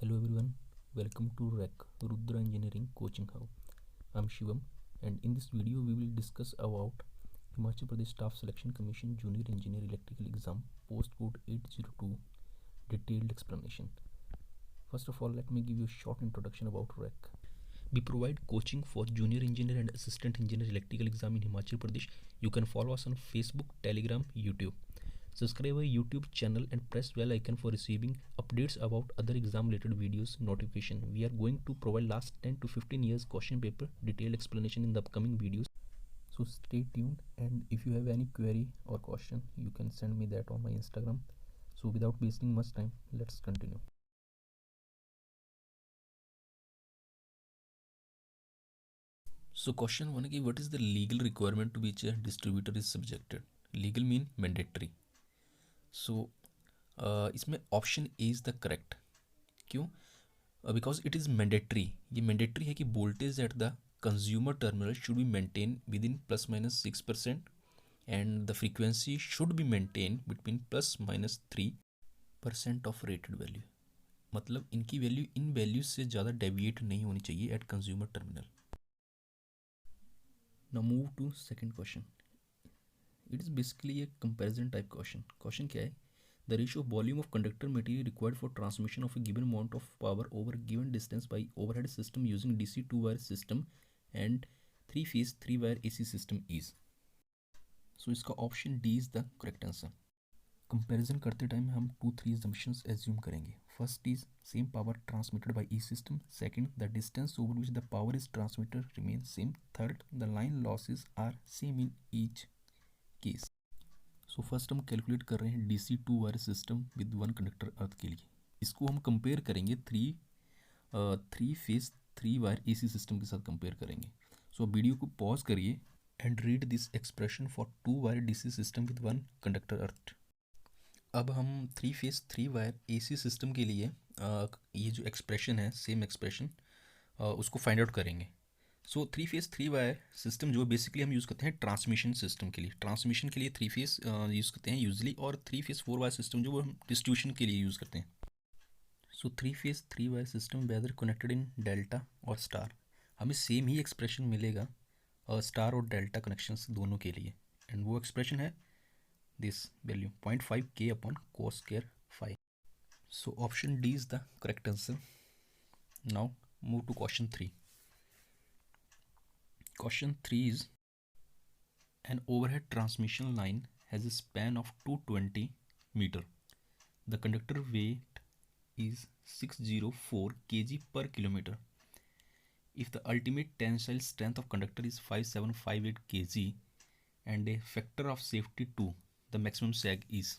Hello everyone, welcome to REC Rudra Engineering Coaching Hub. I'm Shivam, and in this video we will discuss about Himachal Pradesh Staff Selection Commission Junior Engineer Electrical Exam Postcode 802 detailed explanation. First of all, let me give you a short introduction about REC. We provide coaching for Junior Engineer and Assistant Engineer Electrical Exam in Himachal Pradesh. You can follow us on Facebook, Telegram, YouTube. Subscribe our YouTube channel and press bell icon for receiving updates about other exam related videos notification. We are going to provide last 10 to 15 years question paper detailed explanation in the upcoming videos. So stay tuned, and if you have any query or question, you can send me that on my Instagram. So without wasting much time, let's continue. So question 1 is, what is the legal requirement to which a distributor is subjected? Legal mean mandatory. So इसमें option A is the correct. क्यों? Because it is mandatory. ये mandatory है कि voltage at the consumer terminal should be maintain within ±6% and the frequency should be maintain between ±3% of rated value. मतलब इनकी value in values से ज़्यादा deviate नहीं होनी चाहिए at consumer terminal. Now move to second question. It is basically a comparison type question. Question क्या है? The ratio of volume of conductor material required for transmission of a given amount of power over a given distance by overhead system using DC 2-wire system and 3-phase 3-wire AC system is. So इसका option D is the correct answer. Comparison करते time हम 2-3 assumptions assume करेंगे. First is same power transmitted by each system. Second, the distance over which the power is transmitted remains same. Third, the line losses are same in each case. So first हम calculate कर रहे हैं DC 2-wire system with 1 conductor earth के लिए. इसको हम compare करेंगे 3-phase 3-wire AC system के साथ कंपेयर करेंगे. सो वीडियो को पॉज करिए and read this expression for 2-wire DC system with 1 conductor earth. अब हम 3-phase 3-wire AC सिस्टम के लिए ये जो एक्सप्रेशन है, सेम एक्सप्रेशन, उसको फाइंड आउट करेंगे. सो 3-phase 3-wire सिस्टम जो बेसिकली हम यूज़ करते हैं ट्रांसमिशन सिस्टम के लिए. ट्रांसमिशन के लिए 3-phase यूज़ करते हैं यूजली, और 3-phase 4-wire सिस्टम जो वो हम डिस्ट्रीब्यूशन के लिए यूज़ करते हैं. So 3-phase 3-wire system whether connected in delta और स्टार, हमें सेम ही एक्सप्रेशन मिलेगा स्टार और डेल्टा कनेक्शंस दोनों के लिए. एंड वो एक्सप्रेशन है this value 0.5 K upon cos square phi. So option D is the correct answer. Now move to question 3. Question 3 is, an overhead transmission line has a span of 220 meter. The conductor weight is 604 kg per kilometer. If the ultimate tensile strength of conductor is 5758 kg and a factor of safety 2, the maximum sag is.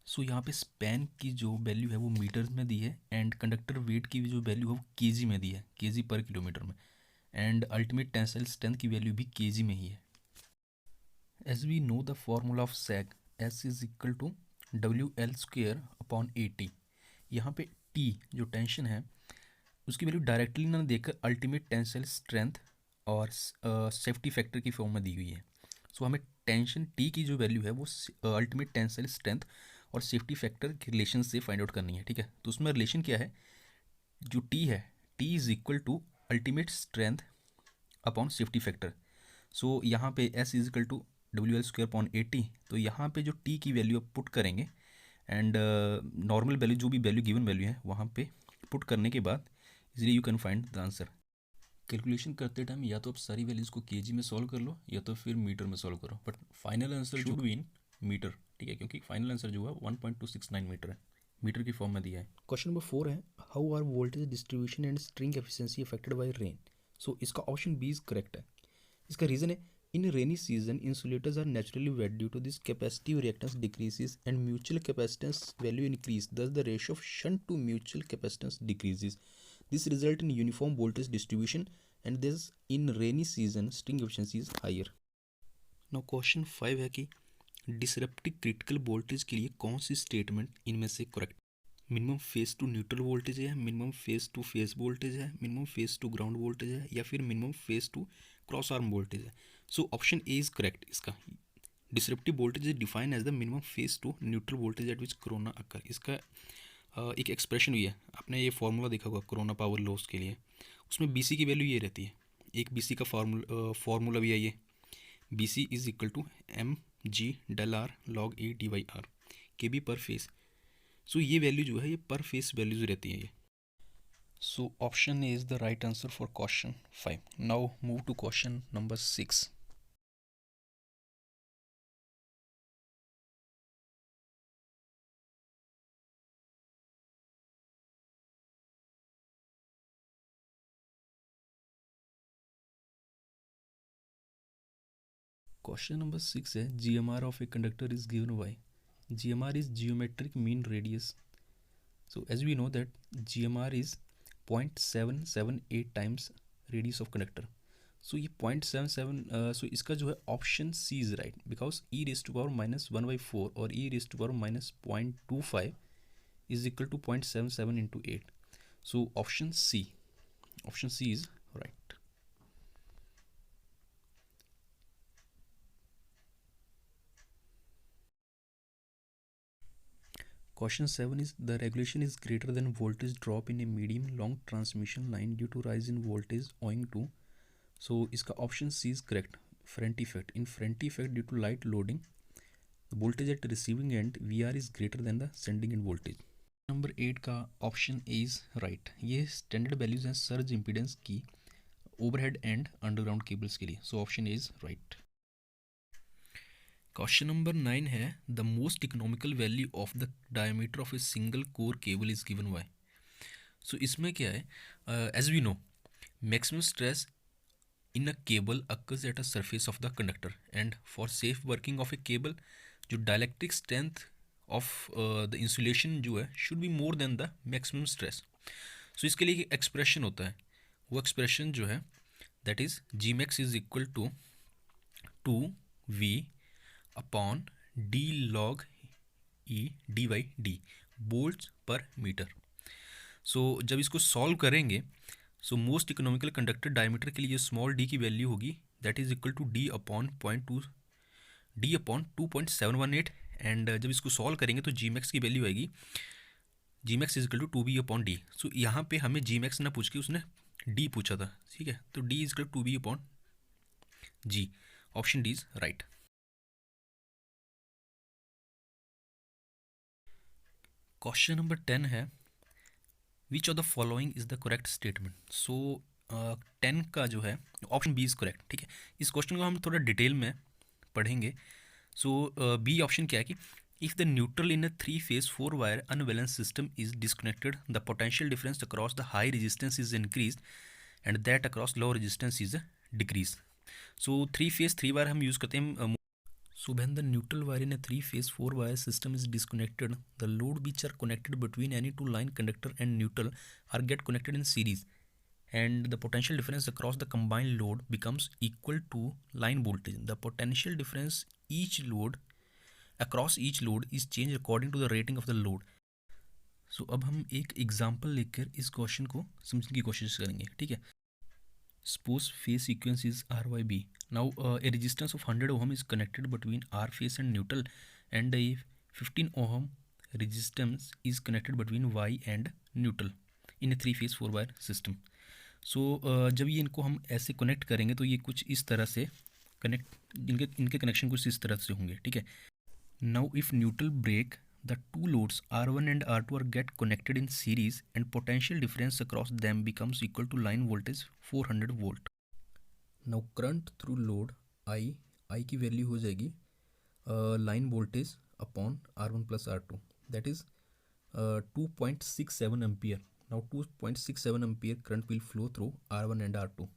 सो यहाँ पे span की जो value है वो metres में दी है, and conductor wait की जो वैल्यू है वो केजी में दी है, केजी पर किलोमीटर में, एंड अल्टीमेट टेंसाइल स्ट्रेंथ की वैल्यू भी केजी में ही है. As we know the formula of sag, S is equal to WL² upon AT. यहाँ पे T जो टेंशन है उसकी वैल्यू डायरेक्टली ना देकर अल्टीमेट टेंसाइल स्ट्रेंथ और सेफ्टी फैक्टर की फॉर्म में दी हुई है. सो हमें टेंशन T की जो वैल्यू है वो अल्टीमेट टेंसाइल स्ट्रेंथ और सेफ्टी फैक्टर के रिलेशन से फाइंड आउट करनी है. ठीक है, तो उसमें रिलेशन क्या है? जो T है, T is equal to ultimate strength upon safety factor. So यहाँ पे S is equal to WL² upon AT. तो यहाँ पे जो T की वैल्यू आप पुट करेंगे एंड नॉर्मल वैल्यू जो भी वैल्यू गिवन वैल्यू है वहाँ पे पुट करने के बाद easily you can find the answer. Calculation करते टाइम या तो आप सारी वैल्यूज़ को केजी में सॉल्व कर लो या तो फिर मीटर में सॉल्व करो, but final answer should be in metre. ठीक है, क्योंकि फाइनल आंसर जो है 1.269 मीटर है, मीटर की फॉर्म में दिया है. क्वेश्चन नंबर 4 है, how are voltage distribution and string efficiency affected by rain. So इसका ऑप्शन बी इज करेक्ट है. इसका रीज़न है, in rainy season insulators are naturally wet due to this capacitive reactance decreases and mutual capacitance value increase, thus the ratio of shunt to mutual capacitance decreases. This result in uniform voltage distribution and this in rainy season string efficiency is higher. Now question 5 है कि disruptive critical voltage के लिए कौन सी statement इनमें से correct? Minimum phase to neutral voltage है, minimum phase to phase voltage है, minimum phase to ground voltage है, या फिर minimum phase to cross arm voltage है. So option A is correct. इसका disruptive voltage is defined as the minimum phase to neutral voltage at which corona occur. इसका एक expression भी है, आपने ये फार्मूला देखा होगा कोरोना पावर लॉस के लिए, उसमें बी सी की वैल्यू ये रहती है। एक बी सी का फार्मूला भी है ये, B C is equal to M G del R log A D Y R के बी पर फेस। सो ये वैल्यू जो है ये पर फेस वैल्यूज रहती है ये। So option A is the right answer for question 5। Now move to question number 6। Question number 6 है G M R of a conductor is given by, G M R is geometric mean radius. So as we know that GMR is 0.778 times radius of conductor. So ये 0.77 so इसका जो है option C is right because E raise to power minus 1/4 और E raise to power minus 0.25 is equal to 0.77 into 8। So option C is right. Question 7 is the regulation is greater than voltage drop in a medium long transmission line due to rise in voltage owing to, so इसका option C is correct, Ferranti effect. In Ferranti effect due to light loading, the voltage at receiving end VR is greater than the sending end voltage. Number 8 का option A is right. ये standard values हैं surge impedance की overhead and underground cables के लिए। So option A is right. Question number 9 है the most economical value of the diameter of a single core cable is given by. So इसमें क्या है, as we know maximum stress in a cable occurs at a surface of the conductor, and for safe working of a cable जो dielectric strength of the insulation जो है should be more than the maximum stress. So इसके लिए एक expression होता है, वो expression जो है that is Gmax is equal to 2V upon D log E dy d volts per meter. So जब इसको solve करेंगे so most economical conductor diameter के लिए स्मॉल डी की वैल्यू होगी that is equal to D upon 2.718 and जब इसको solve करेंगे तो जी मैक्स की वैल्यू आएगी G max is equal to 2b upon D. So यहाँ पे हमें जी मैक्स ना पूछ के उसने डी पूछा था, ठीक है, तो D is equal to 2b upon G. Option D is right. Question number 10 है which of the following is the correct statement. So 10 का जो है ऑप्शन बी इज करेक्ट, ठीक है। इस क्वेश्चन को हम थोड़ा डिटेल में पढ़ेंगे। सो बी ऑप्शन क्या है कि if the neutral in a 3 phase 4 wire unbalance system is disconnected the potential difference across the high resistance is increase and that across low resistance is decrease. So 3 phase 3 wire हम use करते हैं। So when the neutral wire in a 3-phase 4-wire system is disconnected, the load which are connected between any two line conductor and neutral are get connected in series, and the potential difference across the combined load becomes equal to line voltage. The potential difference across each load is changed according to the rating of the load. So अब हम एक example लेकर इस question को समझने की कोशिश करेंगे, ठीक है। Suppose phase sequence is RYB. Now a resistance of 100 ohm is connected between R phase and neutral, and a 15 ohm resistance is connected between Y and neutral in a 3-phase 4-wire system. So जब ये इनको हम ऐसे connect करेंगे तो ये कुछ इस तरह से इनके कनेक्शन कुछ इस तरह से होंगे, ठीक है। Now if neutral break, the two loads R1 and R2 are get connected in series and potential difference across them becomes equal to line voltage 400 volt. Now current through load I की value हो जाएगी line voltage upon R1 plus R2, that is 2.67 ampere. Now 2.67 ampere current will flow through R1 and R2.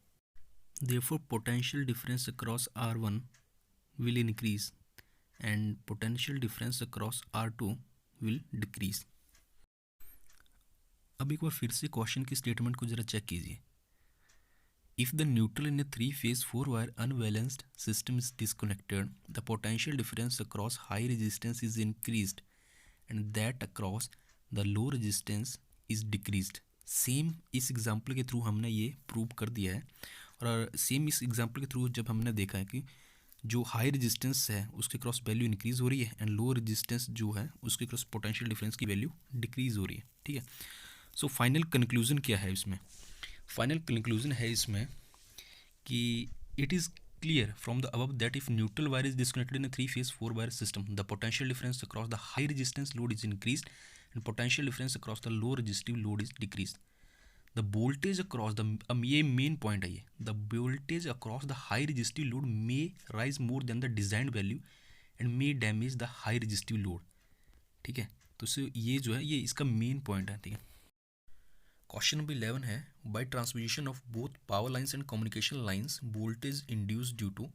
Therefore potential difference across R1 will increase and potential difference across R2 will decrease. अब एक बार फिर से question की statement को जरा check कीजिए। If the neutral in a 3-phase 4-wire unbalanced system is disconnected, the potential difference across high resistance is increased and that across the low resistance is decreased. Same इस example के through हमने ये prove कर दिया है, और same इस example के थ्रू जब हमने देखा है कि जो हाई रेजिस्टेंस है उसके क्रॉस वैल्यू इंक्रीज हो रही है एंड लो रेजिस्टेंस जो है उसके क्रॉस पोटेंशियल डिफरेंस की वैल्यू डिक्रीज हो रही है, ठीक है। सो फाइनल कंक्लूजन क्या है इसमें? फाइनल कंक्लूजन है इसमें कि it is clear from the above that if neutral wire is disconnected in a three-phase four-wire system, the potential difference across the high resistance load is increased and potential difference across the low resistive load is decreased. The voltage across the ये main point है ये, the voltage across the high resistive load may rise more than the designed value and may damage the high resistive load, ठीक है। तो ये जो है ये इसका मेन पॉइंट है, ठीक है। क्वेश्चन नंबर 11 है by transmission of both power lines and communication lines voltage induced due to,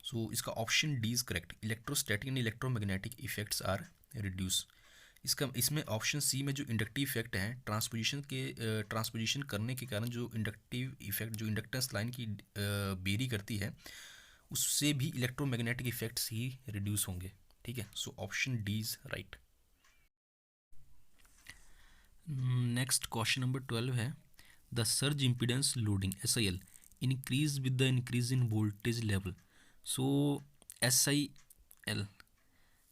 so इसका option D is correct, electrostatic and electromagnetic effects are reduce. इसका इसमें ऑप्शन सी में जो इंडक्टिव इफेक्ट है ट्रांसपोजिशन करने के कारण जो इंडक्टिव इफेक्ट जो इंडक्टेंस लाइन की बेरी करती है उससे भी इलेक्ट्रोमैग्नेटिक इफेक्ट्स ही रिड्यूस होंगे, ठीक है। So option D is right. Next question number 12 है the surge impedance loading SIL increase with the increase in voltage level. So SIL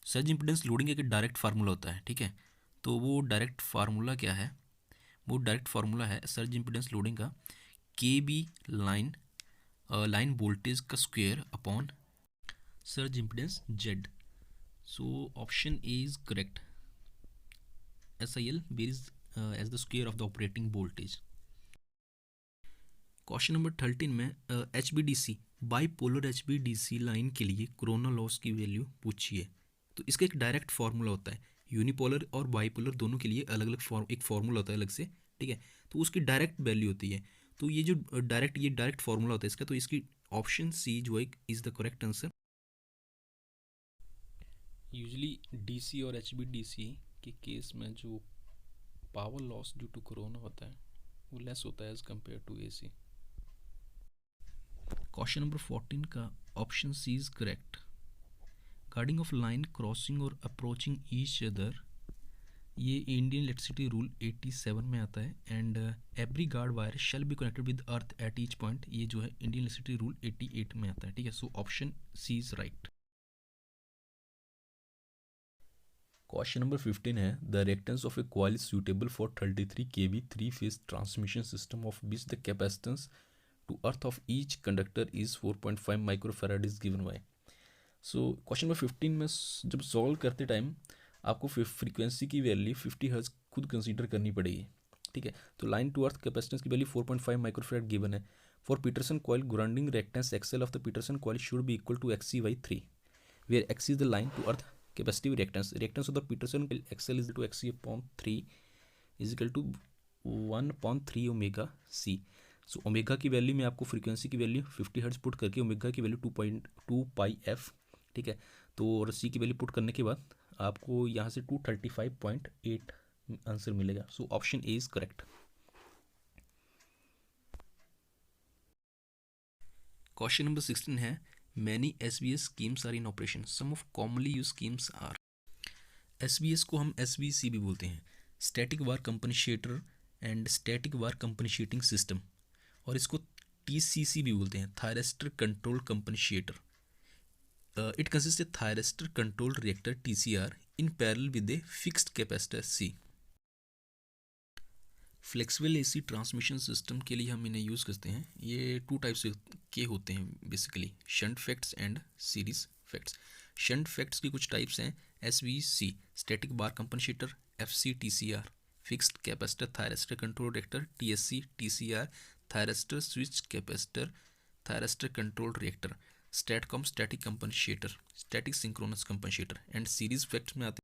surge impedance loading एक डायरेक्ट फार्मूला होता है, ठीक है। तो वो डायरेक्ट फार्मूला क्या है? वो डायरेक्ट फार्मूला है सर्ज इम्पीडेंस लोडिंग का KB लाइन वोल्टेज का square upon surge impedance Z। So option A is correct, SIL varies as the square of the operating voltage. Question number 13 में HVDC bipolar HVDC line के लिए corona loss की value पूछिए। तो इसका एक direct formula होता है, यूनिपोलर और बाईपोलर दोनों के लिए अलग अलग एक फार्मूला होता है अलग से, ठीक है। तो उसकी डायरेक्ट वैल्यू होती है। तो ये जो डायरेक्ट फार्मूला होता है इसका, तो इसकी ऑप्शन सी जो है is the correct answer. Usually DC और HVDC के केस में जो power loss due to corona होता है वो लेस होता है as compare to AC। Question number 14 का option C is correct, guarding of line crossing और अप्रोचिंग ईच अदर, ये इंडियन इलेक्ट्रिसिटी रूल 87 में आता है and every guard wire shall be connected with earth at each point, ये जो है Indian electricity rule 88 में आता है, ठीक है। So option C is right. Question number 15 है the reactance of a coil suitable for 33 kV three phase transmission system of which the capacitance to earth of each conductor is 4.5 microfarad is given by. So question number 15 में जब solve करते time आपको frequency की value 50 hertz खुद consider करनी पड़ेगी, ठीक है। तो लाइन टू अर्थ कैपेसिटेंस की वैल्यू 4.5 माइक्रोफैराड गिवन है। For Petersen coil grounding reactance XL of the Petersen coil should be equal to XC/3 where X is the line to earth capacitive reactance of the Petersen XL is to XC/3 is equal to 1/3 omega C। So omega की value में आपको frequency की value 50 hertz put करके omega की value 2.2 pi f, ठीक है। तो और C की वैल्यू पुट करने के बाद आपको यहाँ से 235.8 आंसर मिलेगा। So option A is correct. Question number 16 है many SVS schemes are in operation, some of commonly use schemes are. SVS को हम SVC भी बोलते हैं, static var compensator and static var compensating system, और इसको TCC भी बोलते हैं, thyristor control compensator. It consist a thyristor control reactor TCR in parallel with a fixed capacitor C। Flexible AC transmission system के लिए हम इन्हें यूज़ करते हैं। ये टू टाइप्स के होते हैं basically, shunt facts and series facts. Shunt facts की कुछ टाइप्स हैं SVC static VAR compensator, FC TCR fixed capacitor thyristor control reactor, TSC TCR thyristor switch capacitor thyristor control reactor, STATCOM static compensator static synchronous compensator, and series facts में आते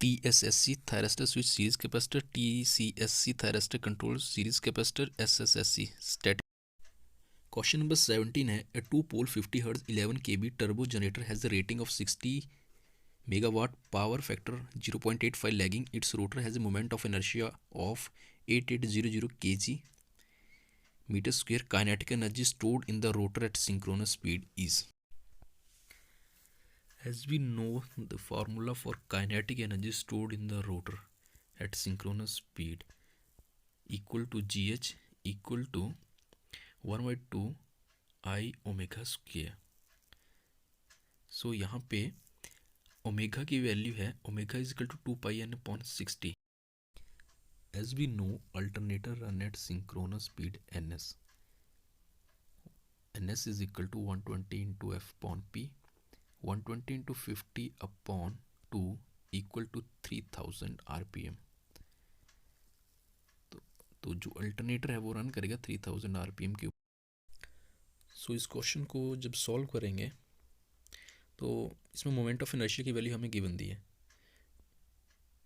TSSC thyristor switch series capacitor, TCSC thyristor control series capacitor, SSSC static. Question number 17 है a two pole 50 hertz 11 kV turbo generator has the rating of 60 megawatt power factor 0.85 lagging, its rotor has a moment of inertia of 8800 kg meter square, kinetic energy stored in the rotor at synchronous speed is, as we know the formula for kinetic energy stored in the rotor at synchronous speed equal to GH equal to 1/2 I omega square, so यहाँ पे omega की value है omega is equal to 2πn/60. As we know, alternator run at synchronous speed ns. ns is equal to 120 into f upon p. 120 into 50 upon 2 equal to 3000 rpm. तो जो alternator है वो run करेगा 3000 rpm के ऊपर. सो इस question को जब सॉल्व करेंगे तो इसमें मोमेंट ऑफ इनर्शिया की वैल्यू हमें गिवन दी है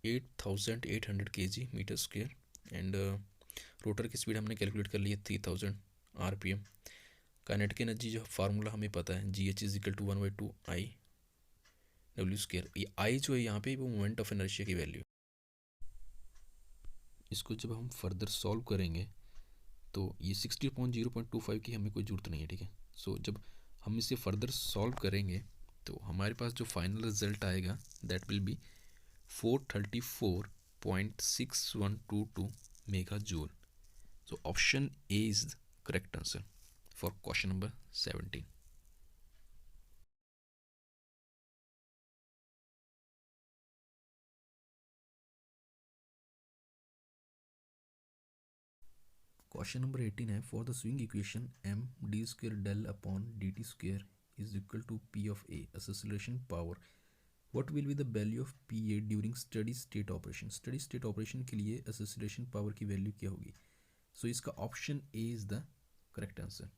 8800 kg metre square and rotor की स्पीड हमने कैलकुलेट कर ली है 3000 rpm. काइनेटिक एनर्जी जो फार्मूला हमें पता है GH is equal to 1/2 I W square. ये I जो है यहाँ पे वो मोमेंट ऑफ इनर्शिया की वैल्यू. इसको जब हम फर्दर सॉल्व करेंगे तो ये 60.0.25 की हमें कोई ज़रूरत नहीं है, ठीक है. सो जब हम इसे फर्दर सॉल्व करेंगे तो हमारे पास जो फाइनल रिजल्ट आएगा that will be 434.6122 mega joule. So option A is the correct answer for question number 17. Question number 18 है for the swing equation m d square del upon dt square is equal to p of a acceleration power what will be the value of pa during study state operation. Study state operation के लिए acceleration power की value क्या होगी. सो इसका option A is the correct answer.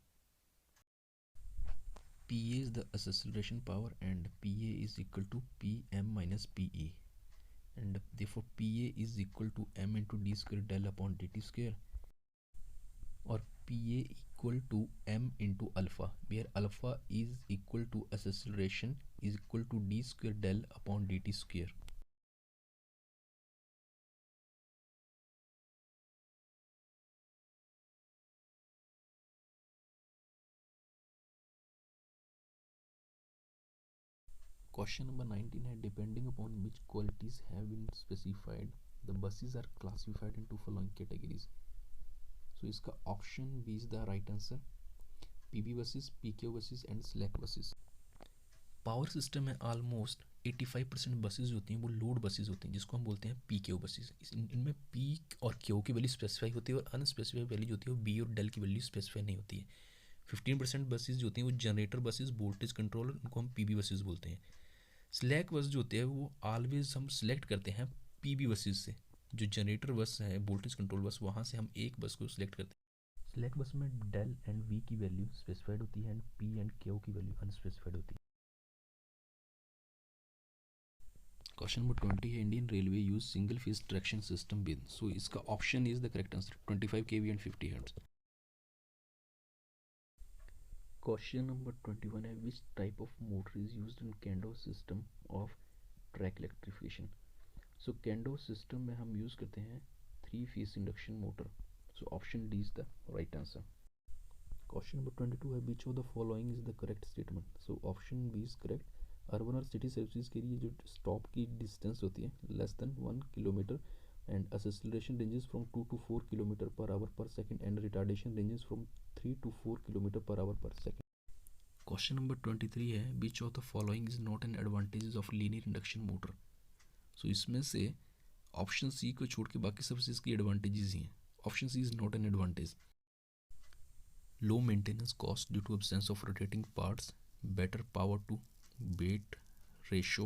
pa is the acceleration power and pa is equal to pm minus pe and therefore pa is equal to m into d square del upon dt square or pa equal to m into alpha where alpha is equal to acceleration is equal to d square del upon dt square. Question number 19 है depending upon which qualities have been specified the buses are classified into following categories. So इसका option B is the right answer. PB buses, PQ buses and select buses. Power system में almost 85% buses होती हैं वो load buses होती हैं जिसको हम बोलते हैं पीक्यू बसेस. इनमें पी और क्यू की वैल्यू स्पेसिफाई होती है और अनस्पेसिफाइड वैल्यू जो होती है वो बी और डेल की वैल्यू स्पेसिफाई नहीं होती है. 15% बसेस जो होती हैं वो जनरेटर बसेस वोल्टेज कंट्रोलर उनको हम पीबी बसेस बोलते हैं. स्लैक बस जो होते हैं वो ऑलवेज हम सिलेक्ट करते हैं पीबी बसेस से. जो जनरेटर बस है वोल्टेज कंट्रोल बस वहाँ से हम एक बस को सिलेक्ट करते हैं. सिलेक्ट बस में डेल एंड वी की वैल्यू स्पेसिफाइड होती है एंड पी एंड क्यू की वैल्यू अनस्पेसिफाइड होती है. क्वेश्चन नंबर 20 है Indian railway use single phase traction system with. So इसका option is the correct answer 25 kV and 50 hertz. Question number 21 है which type of motor is used in Kando system of track electrification. So Kando system में हम use करते हैं 3 phase induction motor. So option D is the right answer. Question number 22 है which of the following is the correct statement. So option B is correct. Urban और city services के लिए जो stop की डिस्टेंस होती है less than 1 kilometre and acceleration ranges from 2 to 4 kilometre per hour per second and retardation ranges from 3 to 4 kilometre per hour per second. Question number 23 है which of the following is not an advantages of linear induction motor. So इसमें से option C को छोड़ के बाकी सब इसकी advantages ही हैं. Option C is not an advantage. Low maintenance cost due to absence of rotating parts, better power to weight ratio,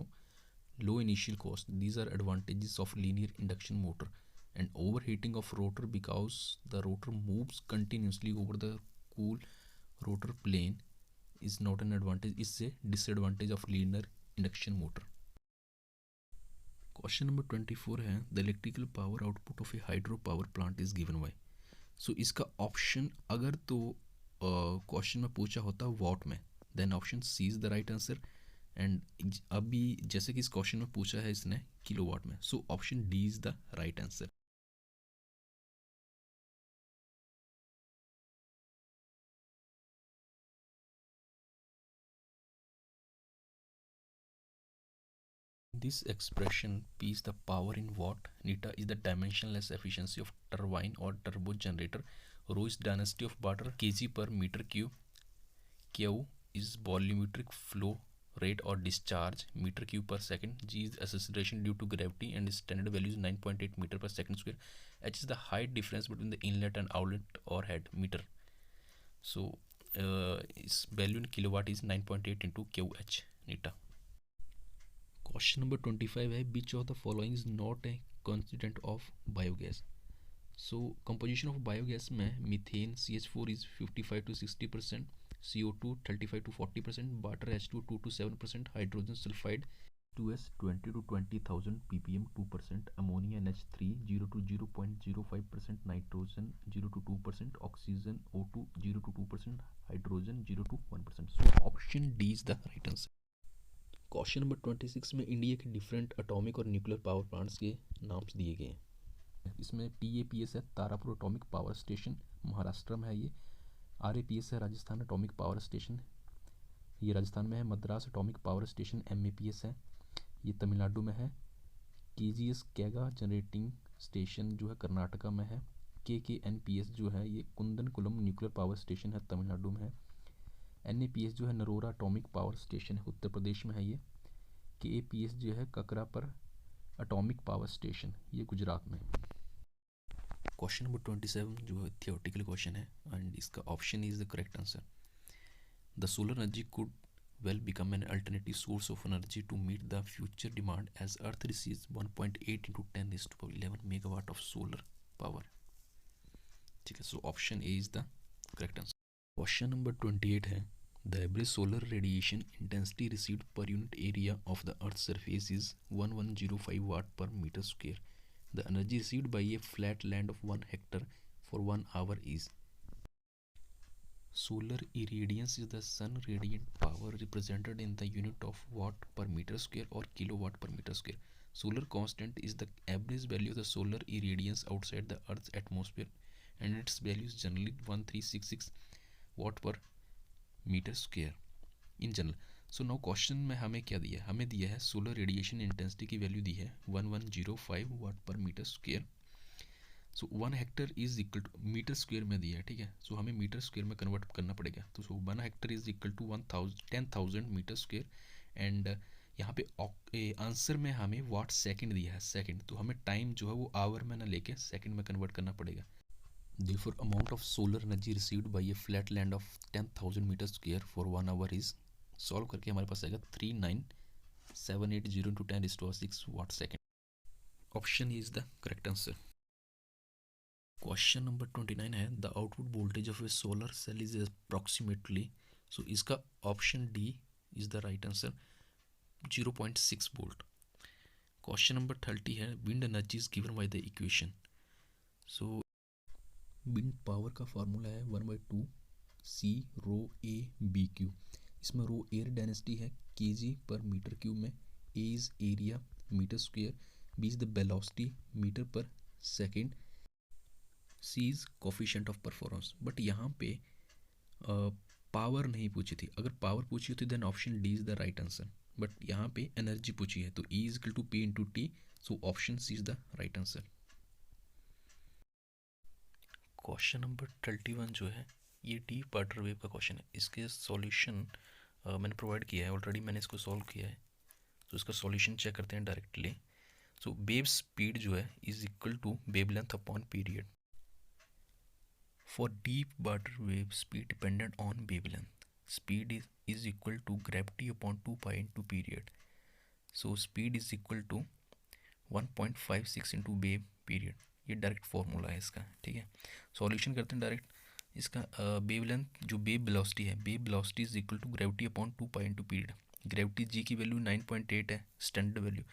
low initial cost. These are advantages of linear induction motor. And overheating of rotor because the rotor moves continuously over the cool rotor plane is not an advantage. It's a disadvantage of linear induction motor. Question number 24 है the electrical power output of a hydro power plant is given by. So इसका option अगर तो question में पूछा होता watt में then option C is the right answer. And अभी जैसे कि इस क्वेश्चन में पूछा है इसने किलोवाट में. सो option D is the right answer. This expression P is the power in watt, neta is the dimensionless efficiency of turbine or turbo generator, rho is density of water kg per meter cube, Q is volumetric flow rate or discharge meter cube per second. G is acceleration due to gravity and its standard value is 9.8 meter per second square. H is the height difference between the inlet and outlet or head meter. So its value in kilowatt is 9.8 into QH neta. Question number 25 है which of the following is not a constituent of biogas. So composition of biogas में methane CH4 is 55 to 60%, CO2 35 to 40%, water H2 2 to 7%, hydrogen sulfide 2s 20 to 20,000 ppm 2%, ammonia NH3 0 to 0.05%, nitrogen 0 to 2%, oxygen O2 0 to 2%, hydrogen 0 to 1%. So option D is the right answer. Question number 26 में India के different atomic और nuclear power plants के नाम्स दिए गए हैं। इसमें TAPS है Tarapur atomic power station, Maharashtra में है ये। RAPS है राजस्थान एटॉमिक पावर स्टेशन, ये राजस्थान में है। Madras atomic power station MAPS है, ये तमिलनाडु में है। KGS कैगा जनरेटिंग स्टेशन जो है कर्नाटका में है। KKNPS जो है ये कुंदनकुलम न्यूक्लियर पावर स्टेशन है, तमिलनाडु में है। NAPS जो है नरोरा एटॉमिक पावर स्टेशन है, उत्तर प्रदेश में है ये। KAPS जो है ककरापर एटॉमिक पावर स्टेशन, ये गुजरात में। क्वेश्चन नंबर 27 जो है थियोरेटिकल क्वेश्चन है एंड इसका option is the correct answer. The solar energy could well become an alternative source of energy to meet the future demand as Earth receives 1.8 into 10 raised to 11 megawatt of solar power. ठीक है, so option A is the correct answer. Question number 28 है the average solar radiation intensity received per unit area of the Earth's surface is 1105 watt per meter square. The energy received by a flat land of 1 hectare for 1 hour is. Solar irradiance is the sun radiant power represented in the unit of watt per meter square or kilowatt per meter square. Solar constant is the average value of the solar irradiance outside the Earth's atmosphere and its value is generally 1366 watt per meter square in general. So now question में हमें क्या दिया है? हमें दिया है solar radiation intensity की value दी है 1105 वाट पर metre square. So 1 hectare is equal to metre square में दिया है, ठीक है। सो हमें मीटर स्क्वेयर में कन्वर्ट करना पड़ेगा। तो 1 hectare is equal to 10,000 metre square and यहाँ पे आंसर में हमें वाट सेकंड दिया है, सेकंड। तो हमें टाइम जो है वो आवर में ना लेके सेकंड में कन्वर्ट करना पड़ेगा। Therefore amount of solar energy received by a flat land of 10,000 metre square for 1 hour is, solve करके हमारे पास आएगा 39780 into 10⁻6 watt second. Option is the correct answer. Question number 29 है the output voltage of a solar cell is approximately, so इसका option D is the right answer 0.6 volt. Question number 30 है wind energy is given by the equation. So wind power का formula है 1/2 C rho A B Q। इसमें rho air density है kg per metre cube में, A is area metre square, B is the velocity metre per second, C is coefficient of performance. But यहाँ पे power नहीं पूछी थी। अगर power पूछी होती then option D is the right answer, but यहाँ पे एनर्जी पूछी है तो E is equal to P into T, so option C is the right answer. Question number 31 जो है ये डीप वाटर वेव का क्वेश्चन है। इसके सॉल्यूशन मैंने प्रोवाइड किया है ऑलरेडी, मैंने इसको सॉल्व किया है। तो इसका सॉल्यूशन चेक करते हैं डायरेक्टली। सो वेव स्पीड जो है is equal to wave length upon period. For deep water wave speed dependent on wave length, speed is equal to gravity upon 2 pi into period. So speed is equal to 1.56 into wave period. ये direct formula है इसका, ठीक है। Solution करते हैं direct. इसका wave length जो wave velocity है, wave velocity is equal to gravity upon 2 pi into period. Gravity जी की वैल्यू 9.8 है स्टैंडर्ड वैल्यू,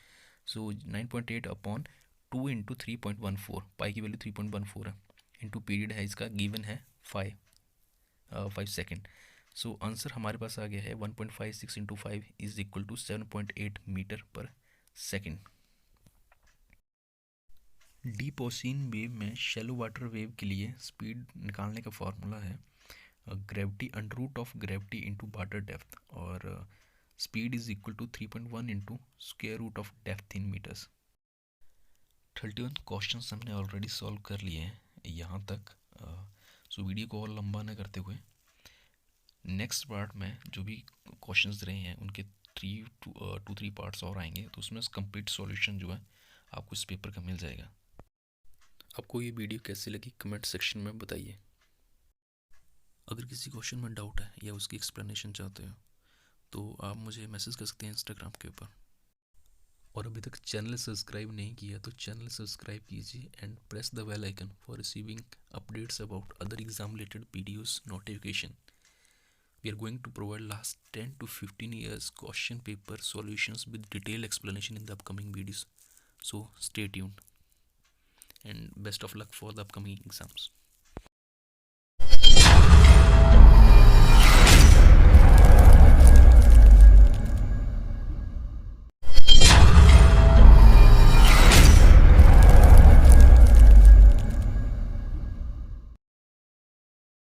सो 9.8 अपॉन 2 इंटू 3.14, पाई की वैल्यू 3.14 है, इंटू पीरियड है इसका गिवन है 5 सेकेंड। सो आंसर हमारे पास आ गया है 1.56 into 5 is equal to 7.8 metre per second. Deep ocean wave में शैलो वाटर वेव के लिए स्पीड निकालने का फॉर्मूला है gravity under root of gravity into water depth, और speed is equal to 3.1 into square root of depth in metres. 31 क्वेश्चन हमने already solve कर लिए हैं यहाँ तक। सो वीडियो को और लंबा न करते हुए नेक्स्ट पार्ट में जो भी क्वेश्चंस रहे हैं उनके टू थ्री पार्ट्स और आएंगे, तो उसमें कंप्लीट सॉल्यूशन जो है आपको इस पेपर का मिल जाएगा। आपको ये वीडियो कैसी लगी कमेंट सेक्शन में बताइए। अगर किसी क्वेश्चन में डाउट है या उसकी एक्सप्लेनेशन चाहते हो तो आप मुझे मैसेज कर सकते हैं इंस्टाग्राम के ऊपर। और अभी तक चैनल सब्सक्राइब नहीं किया तो चैनल सब्सक्राइब कीजिए and press the bell icon for receiving updates about other exam related videos notification. We are going to provide last 10 to 15 years question paper solutions with detailed explanation in the upcoming videos. So stay tuned and best of luck for the upcoming exams.